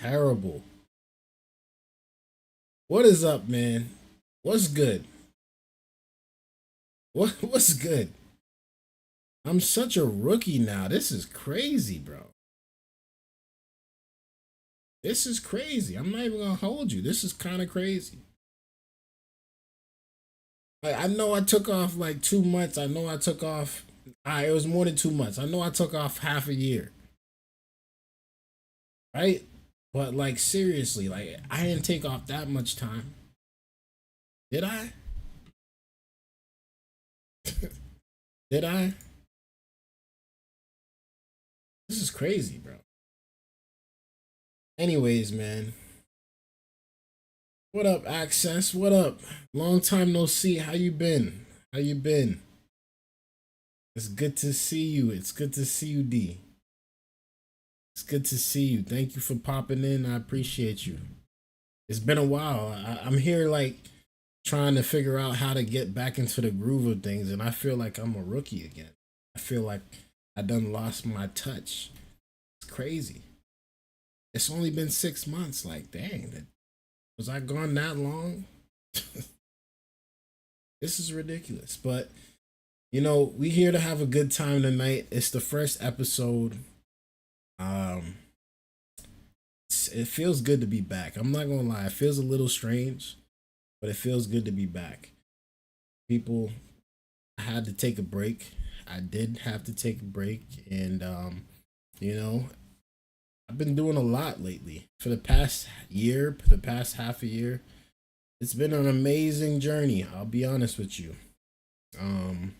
terrible. What is up, man? What's good? What's good? I'm such a rookie now. This is crazy, bro. This is crazy. I'm not even gonna hold you. This is kind of crazy. Like, I know I took off like 2 months. I know I took off. It was more than 2 months. I know I took off half a year, right? But like seriously, like I didn't take off that much time. Did I? Did I? This is crazy, bro. Anyways, man. What up, Access? What up? Long time no see. How you been? How you been? It's good to see you. It's good to see you, D. It's good to see you. Thank you for popping in. I appreciate you. It's been a while. I'm here like trying to figure out how to get back into the groove of things, and I feel like I'm a rookie again. I feel like I done lost my touch. It's crazy. It's only been 6 months. Like, dang, was I gone that long? This is ridiculous. But we here to have a good time tonight. It's the first episode. Um, it feels good to be back. I'm not gonna lie. It feels a little strange, but it feels good to be back. People, I had to take a break. I did have to take a break, and you know, I've been doing a lot lately. For the past year, for the past half a year, it's been an amazing journey. I'll be honest with you. Um,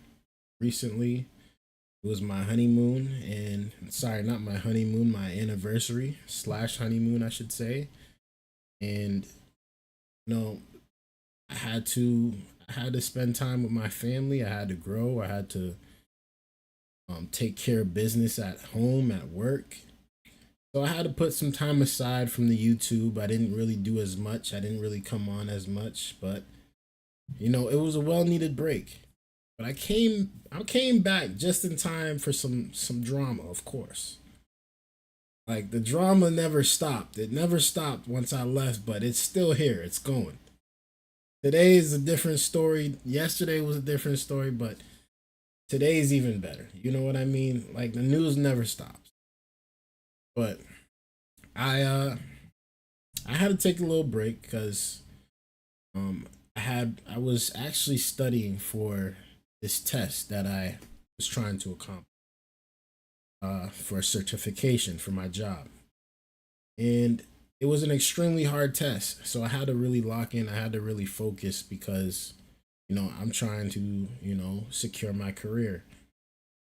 Recently it was my honeymoon, and sorry, not my honeymoon, my anniversary slash honeymoon, I should say. And you know, I had to I had to spend time with my family. I had to grow. I had to take care of business at home, at work. So I had to put some time aside from the YouTube. I didn't really do as much. I didn't really come on as much, but it was a well needed break. But I came back just in time for some drama, of course. Like the drama never stopped. It never stopped once I left, but it's still here. It's going. Today is a different story. Yesterday was a different story, but today's even better. You know what I mean? Like the news never stops. But I had to take a little break because I was actually studying for this test that I was trying to accomplish for a certification for my job. And it was an extremely hard test. So I had to really lock in. I had to really focus because, I'm trying to, secure my career.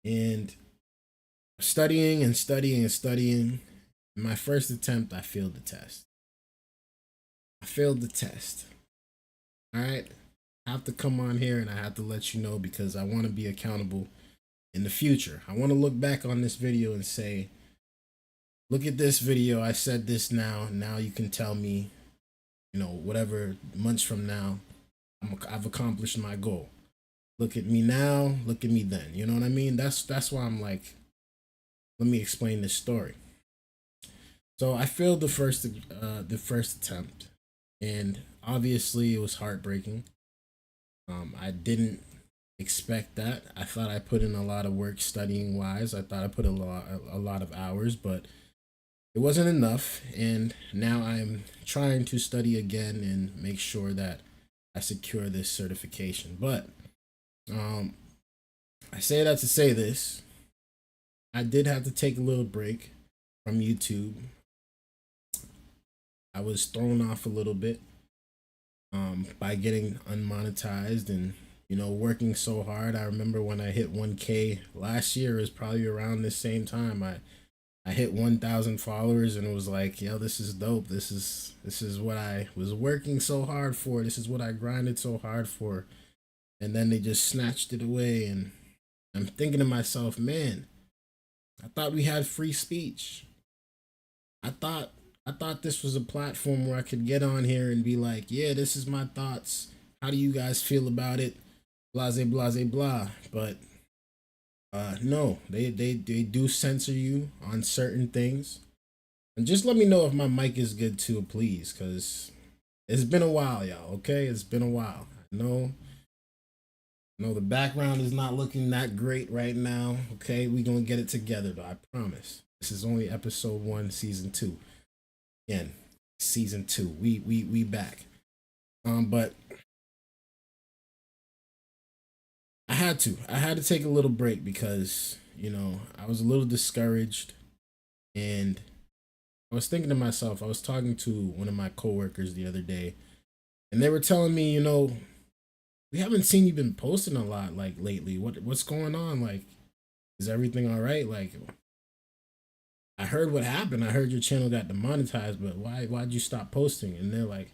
And studying and studying and studying. My first attempt, I failed the test. I failed the test. All right. I have to come on here and I have to let you know because I want to be accountable in the future. I want to look back on this video and say, look at this video. I said this now. Now you can tell me, whatever months from now, I've accomplished my goal. Look at me now. Look at me then. You know what I mean? That's why I'm like, let me explain this story. So I failed the first attempt, and obviously it was heartbreaking. I didn't expect that. I thought I put in a lot of work studying wise. I thought I put a lot of hours, but it wasn't enough. And now I'm trying to study again and make sure that I secure this certification. But um, I say that to say this. I did have to take a little break from YouTube. I was thrown off a little bit by getting unmonetized and working so hard. I remember when I hit 1K last year, it was probably around the same time. I hit 1,000 followers and it was like, yo, this is dope. This is what I was working so hard for. This is what I grinded so hard for. And then they just snatched it away, and I'm thinking to myself, man, I thought we had free speech. I thought I thought this was a platform where I could get on here and be like, yeah, this is my thoughts. How do you guys feel about it? Blase, blase, blah. But no, they do censor you on certain things. And just let me know if my mic is good too, please, because it's been a while, y'all. Okay, it's been a while. I know the background is not looking that great right now. Okay, we gonna get it together though. I promise. This is only episode 1, season 2. Again, season 2. We back. But I had to take a little break because I was a little discouraged, and I was thinking to myself. I was talking to one of my coworkers the other day, and they were telling me, we haven't seen you been posting a lot like lately. What's going on? Like, is everything all right? Like, I heard what happened. I heard your channel got demonetized, but why'd you stop posting? And they're like,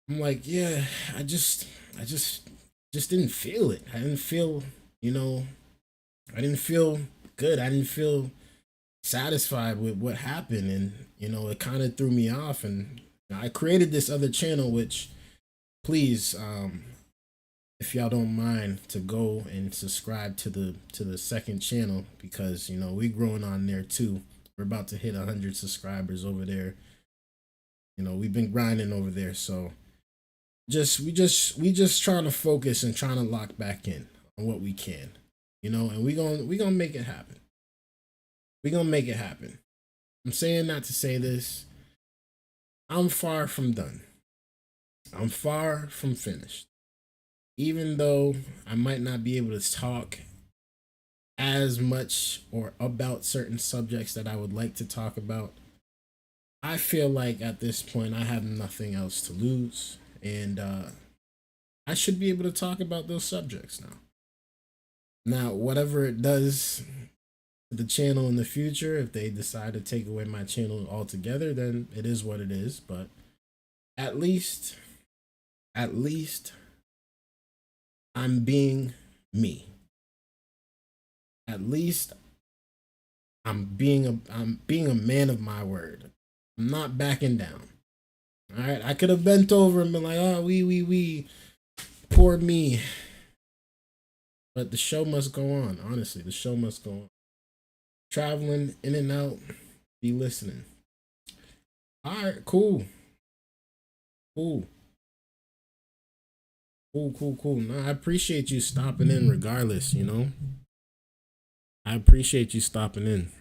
I'm like, yeah, I just didn't feel it. I didn't feel, I didn't feel good. I didn't feel satisfied with what happened, and it kind of threw me off. And I created this other channel, which please, if y'all don't mind, to go and subscribe to the second channel, because we growing on there too. We're about to hit 100 subscribers over there. We've been grinding over there, so we just trying to focus and trying to lock back in on what we can, and we gonna make it happen. We gonna make it happen. I'm saying that to say this. I'm far from done. I'm far from finished. Even though I might not be able to talk as much or about certain subjects that I would like to talk about, I feel like at this point I have nothing else to lose, and I should be able to talk about those subjects now. Now, whatever it does to the channel in the future, if they decide to take away my channel altogether, then it is what it is. But at least I'm being me. At least I'm being a man of my word. I'm not backing down. All right, I could have bent over and been like, "Oh, we, poor me," but the show must go on. Honestly, the show must go on. Traveling in and out, be listening. All right, cool, cool, cool. No, I appreciate you stopping in, regardless. I appreciate you stopping in.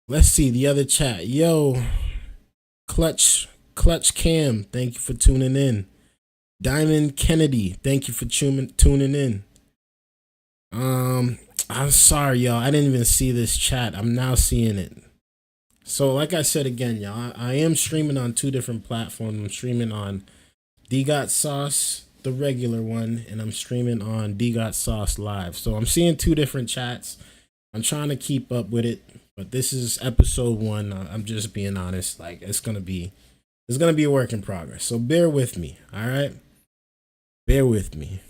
Let's see the other chat. Yo, Clutch Cam, thank you for tuning in. Diamond Kennedy, thank you for tuning in. I'm sorry, y'all. I didn't even see this chat. I'm now seeing it. So, like I said again, y'all, I am streaming on 2 different platforms. I'm streaming on Dgotsauce, the regular one, and I'm streaming on Dgotsauce Live. So I'm seeing 2 different chats. I'm trying to keep up with it, but this is episode 1. I'm just being honest. Like, it's gonna be a work in progress. So bear with me, all right? Bear with me.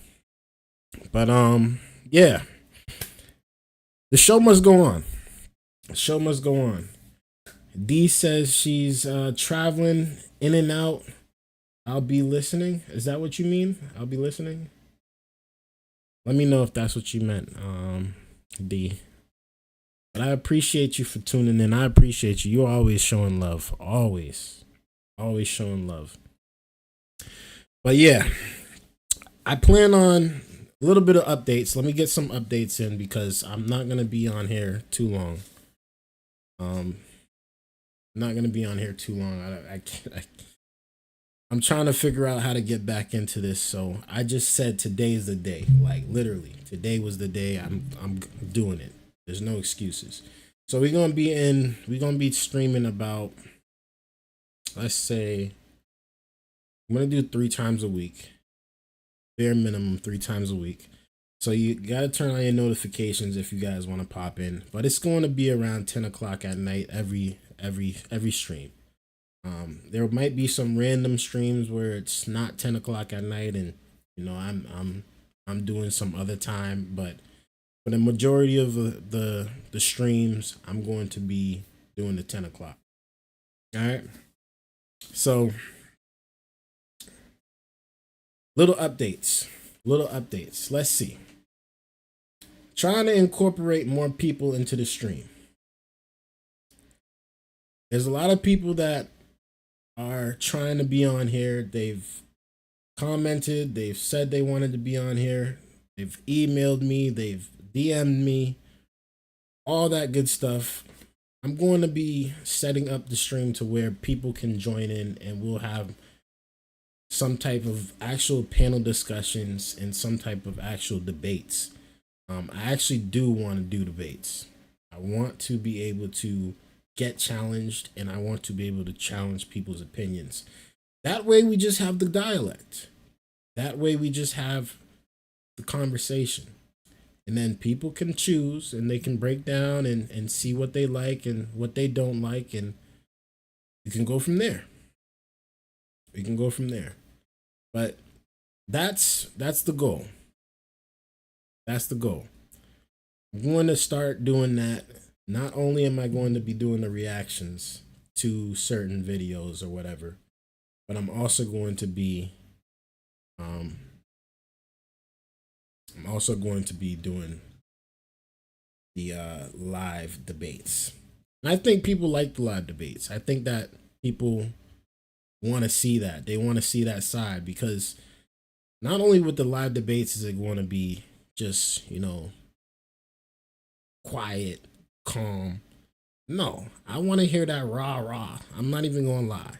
But yeah, the show must go on. The show must go on. D says she's traveling in and out. I'll be listening. Is that what you mean? I'll be listening. Let me know if that's what you meant, D. But I appreciate you for tuning in. I appreciate you. You're always showing love. Always showing love. But yeah, I plan on a little bit of updates. Let me get some updates in, because I'm not gonna be on here too long. Not gonna be on here too long. I'm trying to figure out how to get back into this. So I just said today's the day. Like, literally, today was the day. I'm doing it. There's no excuses. So we're gonna be streaming about, let's say, I'm gonna do 3 times a week. Bare minimum 3 times a week. So you gotta turn on your notifications if you guys want to pop in. But it's going to be around 10 o'clock at night every stream. There might be some random streams where it's not 10 o'clock at night, and I'm doing some other time, but for the majority of the streams, I'm going to be doing the 10 o'clock. All right. So little updates. Let's see. Trying to incorporate more people into the stream. There's a lot of people that are trying to be on here. They've commented, they've said they wanted to be on here, they've emailed me, they've DM'd me, all that good stuff. I'm going to be setting up the stream to where people can join in and we'll have some type of actual panel discussions and some type of actual debates. I actually do want to do debates. I want to be able to get challenged and I want to be able to challenge people's opinions. That way we just have the dialect. That way we just have the conversation. And then people can choose and they can break down and see what they like and what they don't like. And we can go from there. We can go from there. But that's the goal. That's the goal. I'm going to start doing that. Not only am I going to be doing the reactions to certain videos or whatever, but I'm also going to be doing the live debates. And I think people like the live debates. I think that people want to see that. They want to see that side because not only with the live debates is it going to be just, quiet, calm. No, I want to hear that rah. I'm not even going to lie.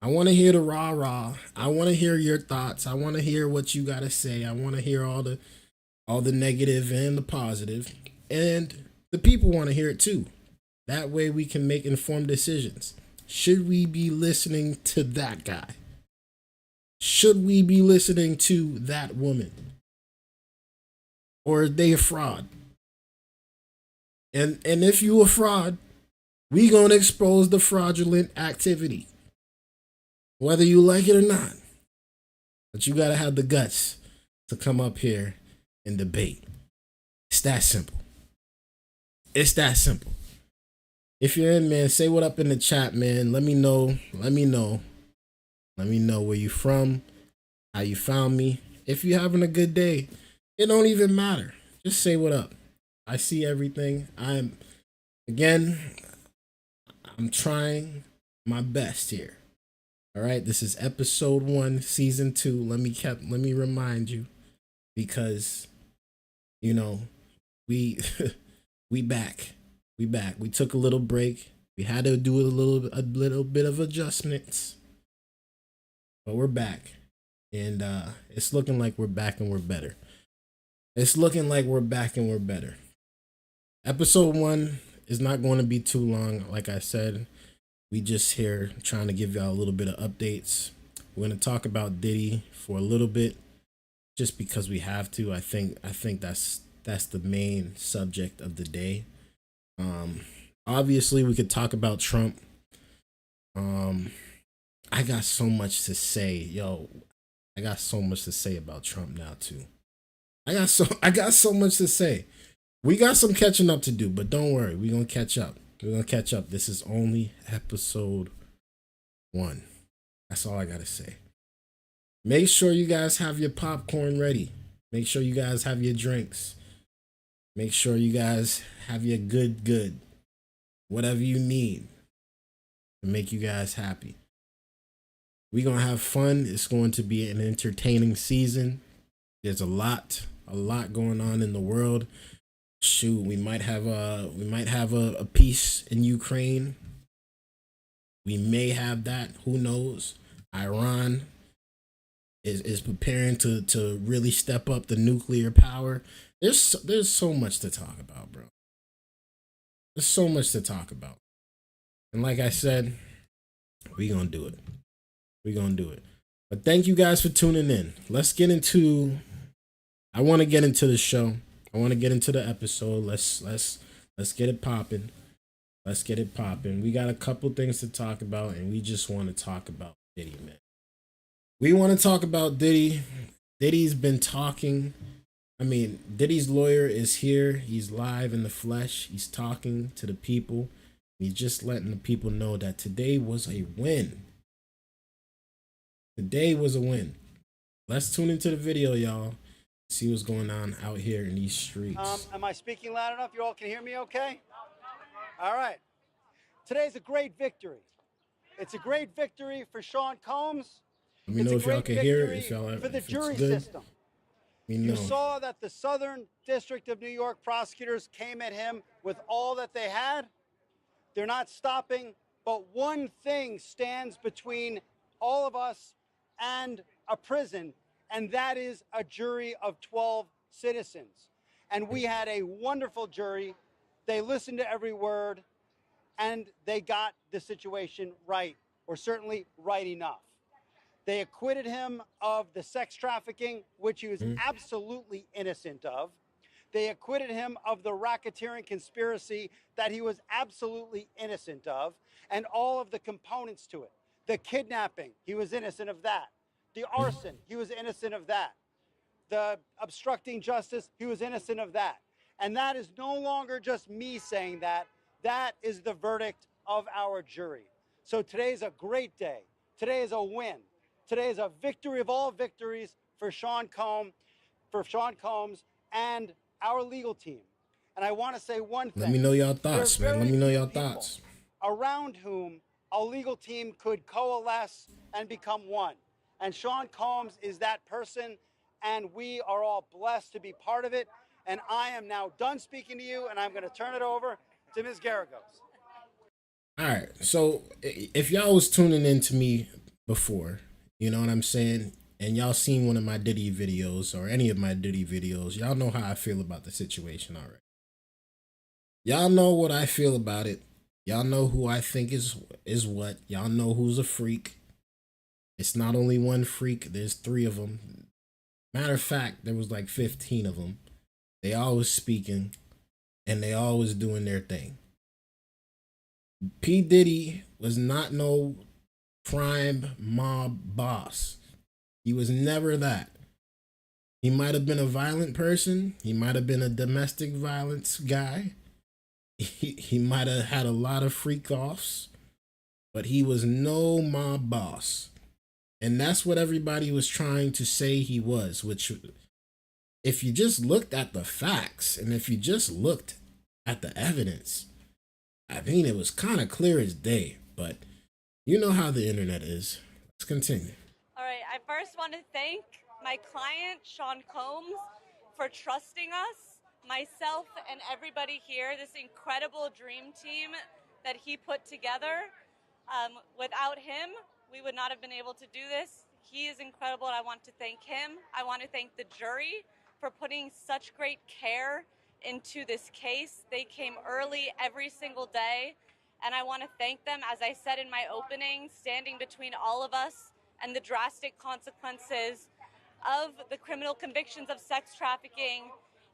I want to hear the rah. I want to hear your thoughts. I want to hear what you got to say. I want to hear all the negative and the positive. And the people want to hear it too. That way we can make informed decisions. Should we be listening to that guy? Should we be listening to that woman? Or are they a fraud? And if you a fraud, we gonna expose the fraudulent activity. Whether you like it or not. But you gotta have the guts to come up here and debate. It's that simple. It's that simple. If you're in, man, say what up in the chat, man. Let me know. Let me know where you from, how you found me. If you're having a good day, it don't even matter. Just say what up. I see everything. I'm trying my best here. All right, this is episode 1, season 2. Let me remind you, because we we back. We took a little break. We had to do a little bit of adjustments, but we're back, and it's looking like we're back and we're better. It's looking like we're back and we're better. Episode 1 is not going to be too long. Like I said, we just here trying to give y'all a little bit of updates. We're going to talk about Diddy for a little bit, just because we have to. I think that's the main subject of the day. Obviously we could talk about Trump. I got so much to say, I got so much to say about Trump now too. I got so much to say. We got some catching up to do, but don't worry, we're gonna catch up. This is only episode 1. That's all I gotta say. Make sure you guys have your popcorn ready. Make sure you guys have your drinks. Make sure you guys have your good. Whatever you need to make you guys happy. We're going to have fun. It's going to be an entertaining season. There's a lot going on in the world. Shoot, we might have a peace in Ukraine. We may have that. Who knows? Iran is preparing to really step up the nuclear power. There's so much to talk about, bro. There's so much to talk about. And like I said, we're going to do it. But thank you guys for tuning in. I want to get into the show. I want to get into the episode. Let's get it popping. We got a couple things to talk about, and we just want to talk about Diddy, man. We want to talk about Diddy. Diddy's been talking. Diddy's lawyer is here. He's live in the flesh. He's talking to the people. He's just letting the people know that today was a win. Let's tune into the video, y'all. See what's going on out here in these streets. Am I speaking loud enough? You all can hear me okay? All right. Today's a great victory. It's a great victory for Sean Combs. Let me It's know a if y'all great can hear it. victory If y'all, for the if it's jury good, system. let me You know. saw that the Southern District of New York prosecutors came at him with all that they had. They're not stopping, but one thing stands between all of us and a prison, and that is a jury of 12 citizens. And we had a wonderful jury. They listened to every word, and they got the situation right, or certainly right enough. They acquitted him of the sex trafficking, which he was absolutely innocent of. They acquitted him of the racketeering conspiracy that he was absolutely innocent of, and all of the components to it. The kidnapping, he was innocent of that. The arson, he was innocent of that. The obstructing justice, he was innocent of that. And that is no longer just me saying that. That is the verdict of our jury. So today's a great day. Today is a win. Today is a victory of all victories for Sean Combs, and our legal team. And I want to say one thing. Let me know y'all thoughts, man. Let me know y'all thoughts. Around whom a legal team could coalesce and become one. And Sean Combs is that person, and we are all blessed to be part of it. And I am now done speaking to you, and I'm going to turn it over to Ms. Garagos. All right. So if y'all was tuning in to me before, you know what I'm saying, and y'all seen one of my Diddy videos or any of my Diddy videos, y'all know how I feel about the situation already. Y'all know what I feel about it. Y'all know who I think is what. Y'all know who's a freak. It's not only one freak. There's 3 of them. Matter of fact, there was like 15 of them. They all was speaking, and they all was doing their thing. P. Diddy was not no crime mob boss. He was never that. He might have been a violent person. He might have been a domestic violence guy. He might have had a lot of freak offs, but he was no mob boss. And that's what everybody was trying to say he was, which if you just looked at the facts and if you just looked at the evidence, I mean, it was kind of clear as day, but you know how the internet is. Let's continue. All right, I first want to thank my client, Sean Combs, for trusting us, myself, and everybody here, this incredible dream team that he put together. Without him, we would not have been able to do this. He is incredible, and I want to thank him. I want to thank the jury for putting such great care into this case. They came early every single day, and I want to thank them, as I said in my opening, standing between all of us and the drastic consequences of the criminal convictions of sex trafficking.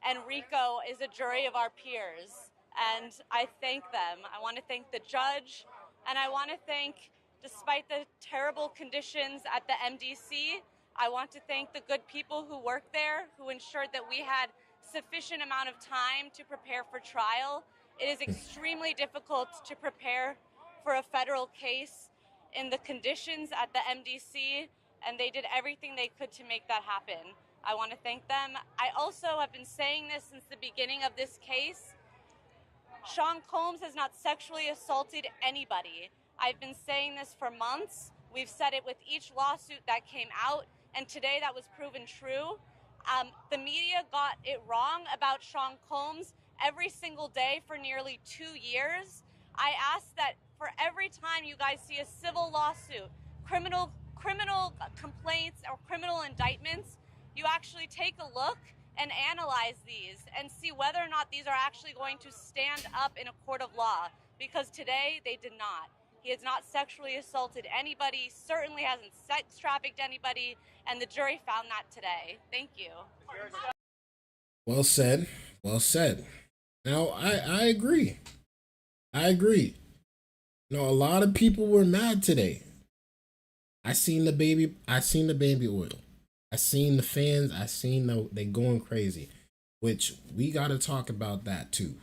And RICO is a jury of our peers, and I thank them. I want to thank the judge, and I want to thank, despite the terrible conditions at the MDC, I want to thank the good people who worked there, who ensured that we had sufficient amount of time to prepare for trial. It is extremely difficult to prepare for a federal case in the conditions at the MDC, and they did everything they could to make that happen. I want to thank them. I also have been saying this since the beginning of this case. Sean Combs has not sexually assaulted anybody. I've been saying this for months. We've said it with each lawsuit that came out, and today that was proven true. The media got it wrong about Sean Combs every single day for nearly 2 years. I ask that for every time you guys see a civil lawsuit, criminal complaints or criminal indictments, you actually take a look and analyze these and see whether or not these are actually going to stand up in a court of law, because today they did not. He has not sexually assaulted anybody, certainly hasn't sex trafficked anybody, and the jury found that today. Thank you. Well said. Well said. Now, I agree. I agree. You know, a lot of people were mad today. I seen the baby oil. I seen the fans. I seen they going crazy, which we got to talk about that too.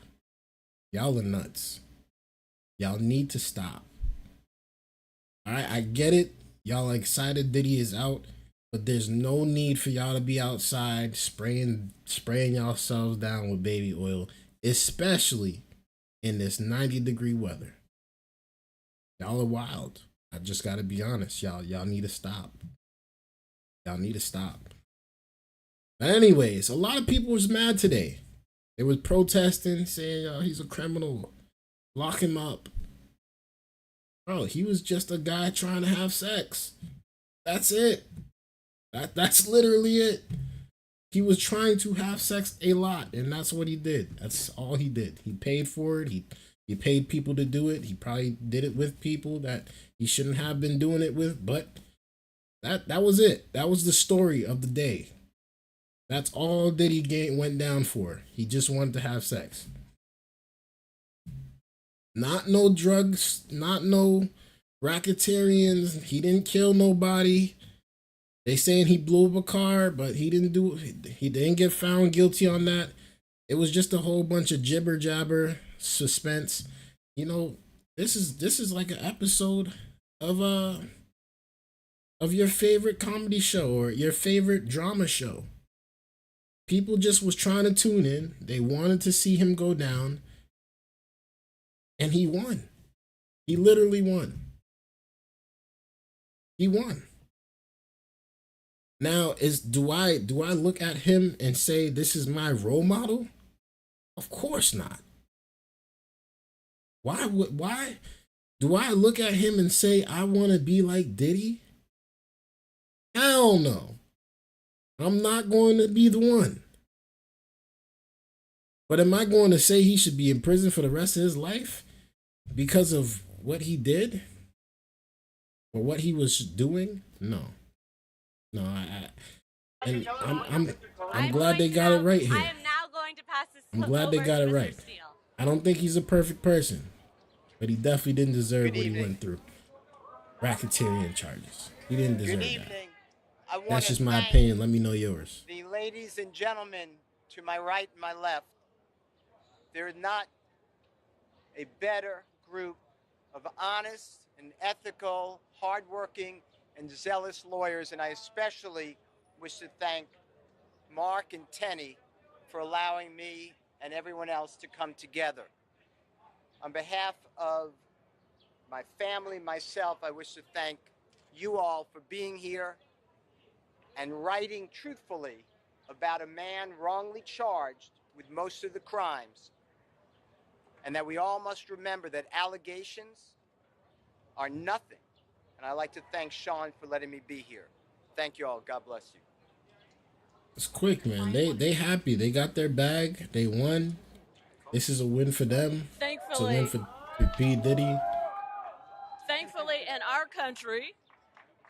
Y'all are nuts. Y'all need to stop. All right, I get it. Y'all are excited Diddy is out, but there's no need for y'all to be outside spraying yourselves down with baby oil, especially in this 90-degree weather. Y'all are wild. I just gotta be honest. Y'all need to stop. Y'all need to stop. But anyways, a lot of people was mad today. They was protesting, saying, "Yo, he's a criminal. Lock him up." Bro, he was just a guy trying to have sex. That's it. That's literally it. He was trying to have sex a lot, and that's what he did. That's all he did. He paid for it. He paid people to do it. He probably did it with people that he shouldn't have been doing it with, but that was it. That was the story of the day. That's all Diddy went down for. He just wanted to have sex. Not no drugs, not no racketeerians. He didn't kill nobody. They saying he blew up a car, but he didn't get found guilty on that. It was just a whole bunch of jibber jabber suspense. You know, this is like an episode of your favorite comedy show or your favorite drama show. People just was trying to tune in. They wanted to see him go down. And he won. He literally won. He won. Now, do I look at him and say this is my role model? Of course not. Why do I look at him and say I want to be like Diddy? Hell no. I'm not going to be the one. But am I going to say he should be in prison for the rest of his life because of what he did or what he was doing? No. No, I'm glad they got it right here. I am now going to pass this. I'm glad they got it right. I don't think he's a perfect person, but he definitely didn't deserve what he went through. Racketeering charges. He didn't deserve that. That's just my opinion. Let me know yours. The ladies and gentlemen to my right and my left, there is not a better group of honest and ethical, hardworking, and zealous lawyers, and I especially wish to thank Mark and Tenny for allowing me and everyone else to come together. On behalf of my family, myself, I wish to thank you all for being here and writing truthfully about a man wrongly charged with most of the crimes, and that we all must remember that allegations are nothing. And I'd like to thank Sean for letting me be here. Thank you all. God bless you. It's quick, man. They happy. They got their bag. They won. This is a win for them. Thankfully, it's a win for P. Diddy. Thankfully, in our country,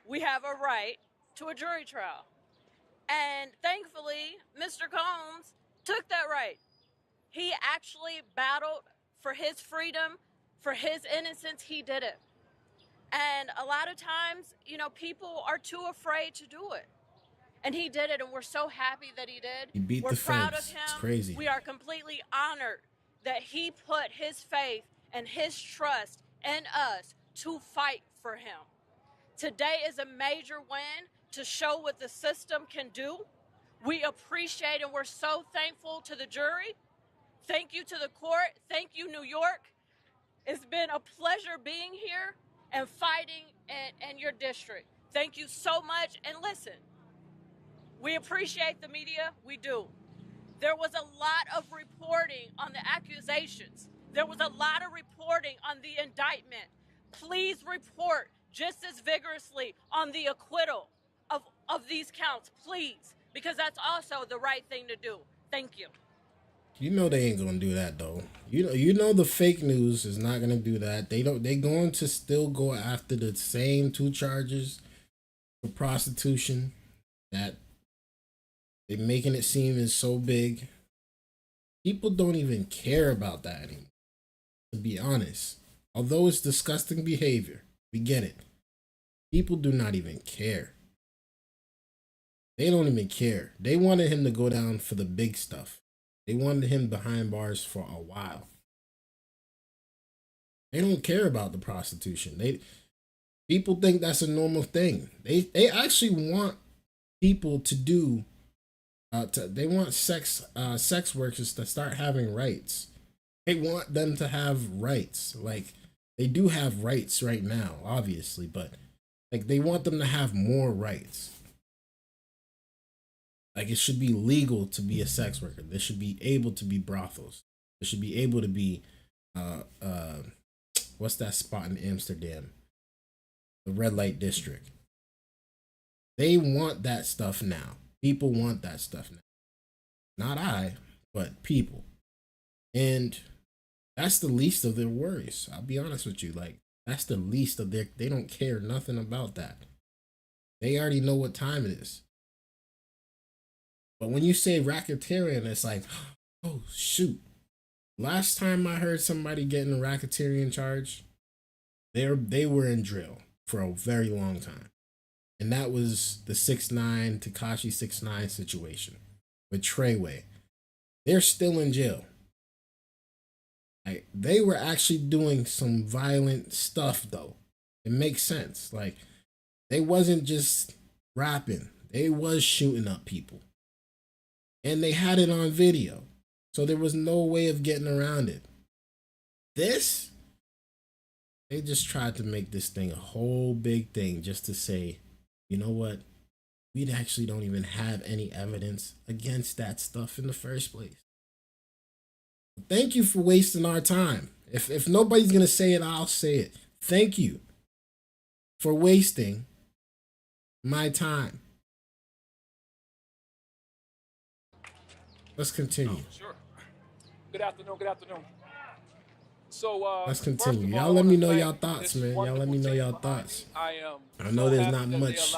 we have a right to a jury trial. And thankfully, Mr. Combs took that right. He actually battled for his freedom, for his innocence. He did it. And a lot of times, you know, people are too afraid to do it. And he did it, and we're so happy that he did. He beat we're the proud fence. of him. It's crazy. We are completely honored that he put his faith and his trust in us to fight for him. Today is a major win to show what the system can do. We appreciate and we're so thankful to the jury. Thank you to the court. Thank you, New York. It's been a pleasure being here and fighting in your district. Thank you so much. And listen, we appreciate the media. We do. There was a lot of reporting on the accusations. There was a lot of reporting on the indictment. Please report just as vigorously on the acquittal of these counts, please, because that's also the right thing to do. Thank you. You know they ain't gonna do that though. You know the fake news is not gonna do that. They going to still go after the same 2 charges for prostitution that they're making it seem is so big. People don't even care about that anymore. To be honest, although it's disgusting behavior, we get it. People do not even care. They don't even care. They wanted him to go down for the big stuff. They wanted him behind bars for a while. They don't care about the prostitution. People think that's a normal thing. They actually want people to do. They want sex workers to start having rights. They want them to have rights. Like They do have rights right now, obviously, but like they want them to have more rights. Like it should be legal to be a sex worker. There should be able to be brothels. There should be able to be uh uh what's that spot in Amsterdam? The red light district. They want that stuff now. People want that stuff now. Not I, but people. And that's the least of their worries. I'll be honest with you. Like, that's the least of their, they don't care nothing about that. They already know what time it is. But when you say racketeering, it's like, oh, shoot. Last time I heard somebody getting a racketeering charge, they were in drill for a very long time. And that was the 6ix9ine Tekashi 6ix9ine situation with Treyway. They're still in jail. Like, they were actually doing some violent stuff though. It makes sense. Like, they wasn't just rapping. They was shooting up people. And they had it on video. So there was no way of getting around it. This, they just tried to make this thing a whole big thing just to say, you know what? We actually don't even have any evidence against that stuff in the first place. Thank you for wasting our time. If nobody's gonna say it, I'll say it. Thank you for wasting my time. Let's continue. Sure. Good afternoon. Good afternoon. So let's continue. Y'all let me know y'all thoughts, man. Y'all let me know y'all thoughts. I know there's not much.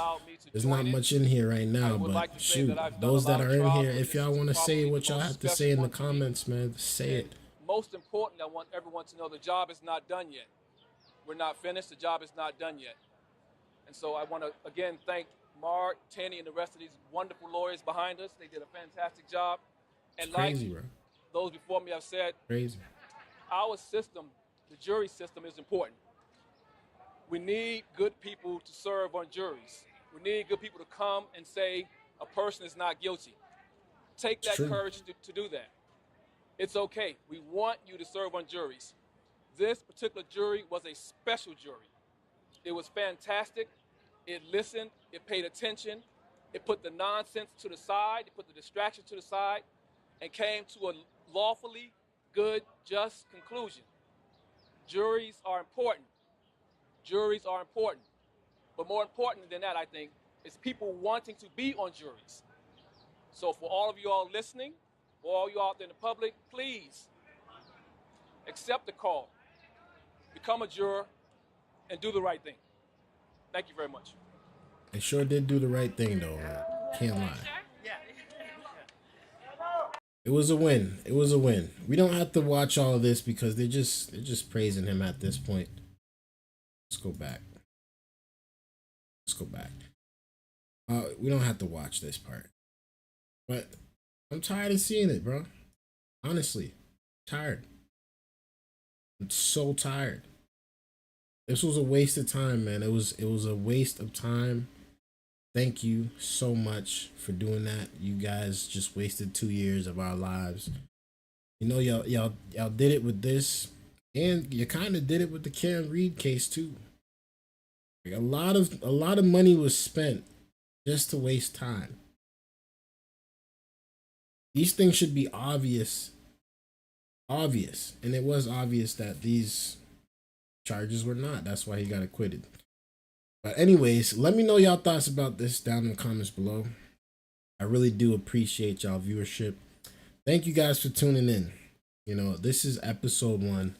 There's not much in here right now, but shoot, those that are in here, if y'all want to say what y'all have to say in the comments, man, say it. Most important, I want everyone to know the job is not done yet. We're not finished. The job is not done yet. And so I want to, again, thank Mark, Tenny, and the rest of these wonderful lawyers behind us. They did a fantastic job. And it's crazy, like bro. Those before me have said, crazy. Our system, the jury system, is important. We need good people to serve on juries. We need good people to come and say a person is not guilty. Take that courage to do that. It's okay. We want you to serve on juries. This particular jury was a special jury. It was fantastic. It listened. It paid attention. It put the nonsense to the side. It put the distraction to the side and came to a lawfully good, just conclusion. Juries are important. Juries are important. But more important than that, I think, is people wanting to be on juries. So for all of you all listening, for all you out there in the public, please accept the call, become a juror, and do the right thing. Thank you very much. They sure did do the right thing, though. Can't lie. It was a win. It was a win. We don't have to watch all of this because they're just praising him at this point. Let's go back. Let's go back. We don't have to watch this part. But I'm tired of seeing it, bro. Honestly, tired. I'm so tired. This was a waste of time, man. It was a waste of time. Thank you so much for doing that. You guys just wasted 2 years of our lives. You know, y'all did it with this, and you kind of did it with the Karen Reed case too. Like a lot of money was spent just to waste time. These things should be obvious, and it was obvious that these charges were not. That's why he got acquitted. But anyways, let me know y'all thoughts about this down in the comments below. I really do appreciate y'all viewership. Thank you guys for tuning in. You know, this is episode 1.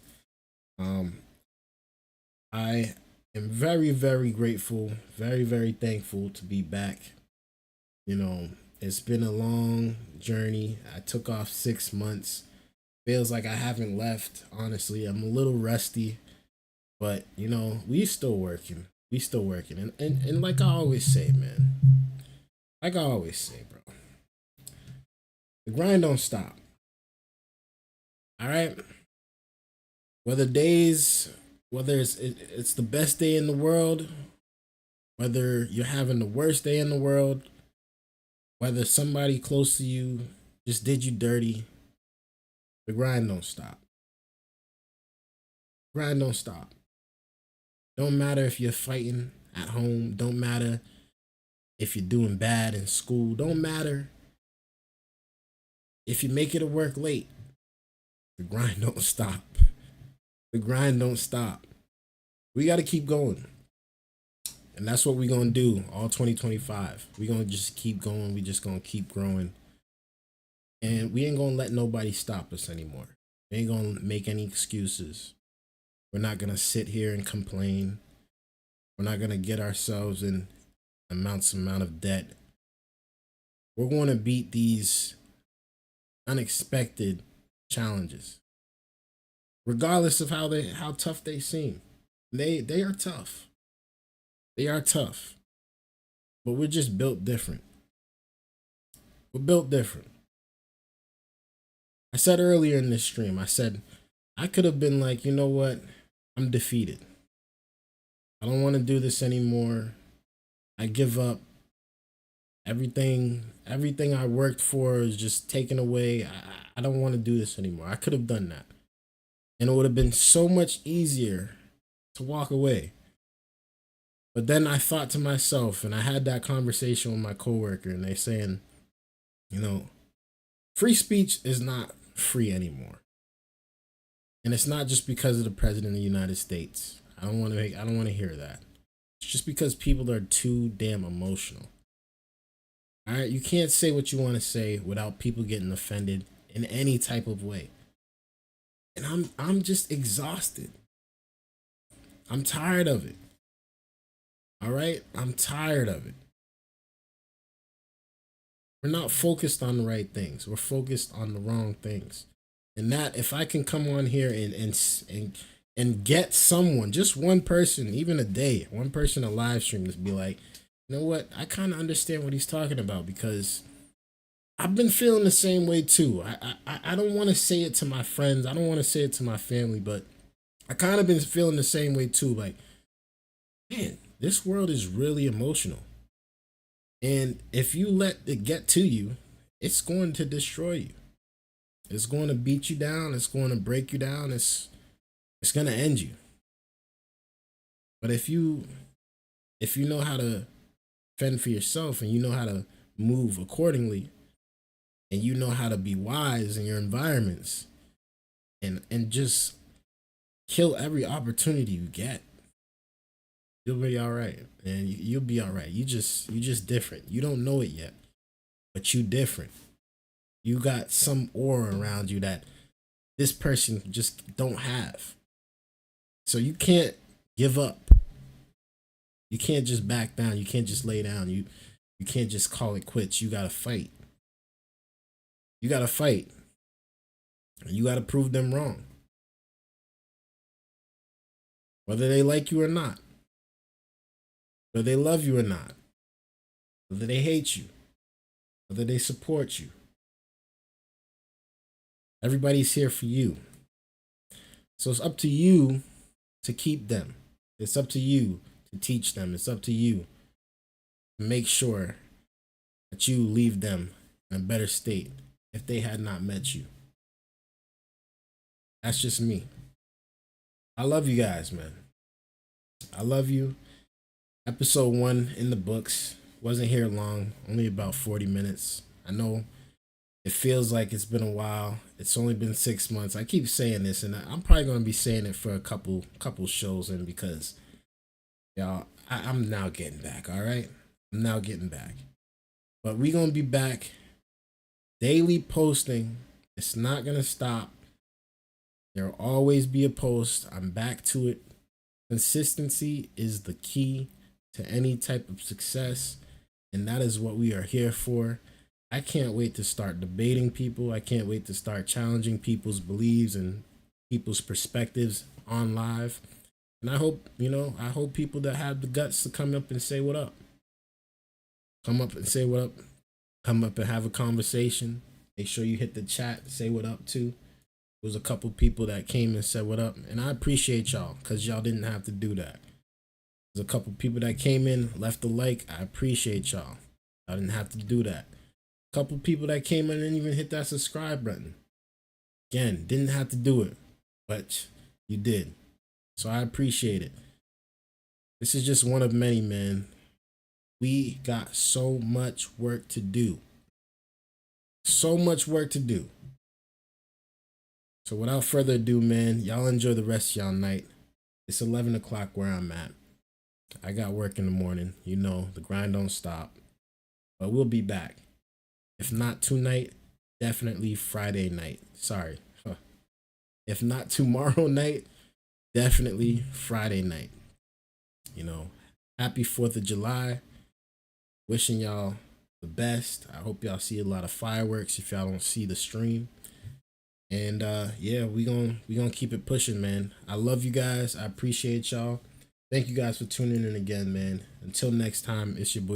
I am very, very grateful, very, very thankful to be back. You know, it's been a long journey. I took off 6 months. Feels like I haven't left, honestly. I'm a little rusty, but you know, we still working. We still working. And like I always say, man. Like I always say, bro. The grind don't stop. Alright? Whether it's the best day in the world, whether you're having the worst day in the world, whether somebody close to you just did you dirty, the grind don't stop. Grind don't stop. Don't matter if you're fighting at home. Don't matter if you're doing bad in school. Don't matter if you make it to work late. The grind don't stop. The grind don't stop. We got to keep going. And that's what we're going to do all 2025. We're going to just keep going. We just going to keep growing. And we ain't going to let nobody stop us anymore. We ain't going to make any excuses. We're not going to sit here and complain. We're not going to get ourselves in amount of debt. We're going to beat these unexpected challenges, regardless of how tough they seem. They are tough. They are tough. But we're just built different. We're built different. I said earlier in this stream, I said I could have been like, you know what? I'm defeated. I don't want to do this anymore. I give up. Everything I worked for is just taken away. I don't want to do this anymore. I could have done that. And it would have been so much easier to walk away. But then I thought to myself, and I had that conversation with my coworker, and they saying, you know, free speech is not free anymore. And it's not just because of the president of the United States. I don't want to hear that. It's just because people are too damn emotional. All right, you can't say what you want to say without people getting offended in any type of way. And I'm just exhausted. I'm tired of it. All right? I'm tired of it. We're not focused on the right things. We're focused on the wrong things. And that, if I can come on here and get someone, just one person, even a day, one person a live stream, to be like, you know what? I kind of understand what he's talking about, because I've been feeling the same way too. I don't want to say it to my friends. I don't want to say it to my family, but I kind of been feeling the same way too. Like, man, this world is really emotional. And if you let it get to you, it's going to destroy you. It's going to beat you down. It's going to break you down. It's going to end you. But if you know how to fend for yourself, and you know how to move accordingly, and you know how to be wise in your environments, and just kill every opportunity you get, you'll be all right. And you'll be all right. You just different. You don't know it yet, but you different. You got some aura around you that this person just don't have. So you can't give up. You can't just back down. You can't just lay down. You can't just call it quits. You gotta fight. You gotta fight. And you gotta prove them wrong. Whether they like you or not. Whether they love you or not. Whether they hate you. Whether they support you. Everybody's here for you. So it's up to you to keep them. It's up to you to teach them. It's up to you to make sure that you leave them in a better state if they had not met you. That's just me. I love you guys, man. I love you. Episode 1 in the books. Wasn't here long, only about 40 minutes. I know it feels like it's been a while. It's only been 6 months. I keep saying this, and I'm probably going to be saying it for a couple shows in, because y'all, I'm now getting back, all right? I'm now getting back. But we going to be back. Daily posting. It's not going to stop. There'll always be a post. I'm back to it. Consistency is the key to any type of success, and that is what we are here for. I can't wait to start debating people. I can't wait to start challenging people's beliefs and people's perspectives on live. And I hope people that have the guts to come up and say what up. Come up and say what up. Come up and have a conversation. Make sure you hit the chat, say what up too. There was a couple people that came and said what up, and I appreciate y'all, because y'all didn't have to do that. There's a couple people that came in, left a like. I appreciate y'all. Y'all didn't have to do that. A couple people that came in and even hit that subscribe button. Again, didn't have to do it, but you did. So I appreciate it. This is just one of many, man. We got so much work to do. So much work to do. So without further ado, man, y'all enjoy the rest of y'all night. It's 11 o'clock where I'm at. I got work in the morning. You know, the grind don't stop. But we'll be back. If not tonight, definitely Friday night. Sorry. If not tomorrow night, definitely Friday night. You know, happy 4th of July. Wishing y'all the best. I hope y'all see a lot of fireworks if y'all don't see the stream. And yeah, we gonna keep it pushing, man. I love you guys. I appreciate y'all. Thank you guys for tuning in again, man. Until next time, it's your boy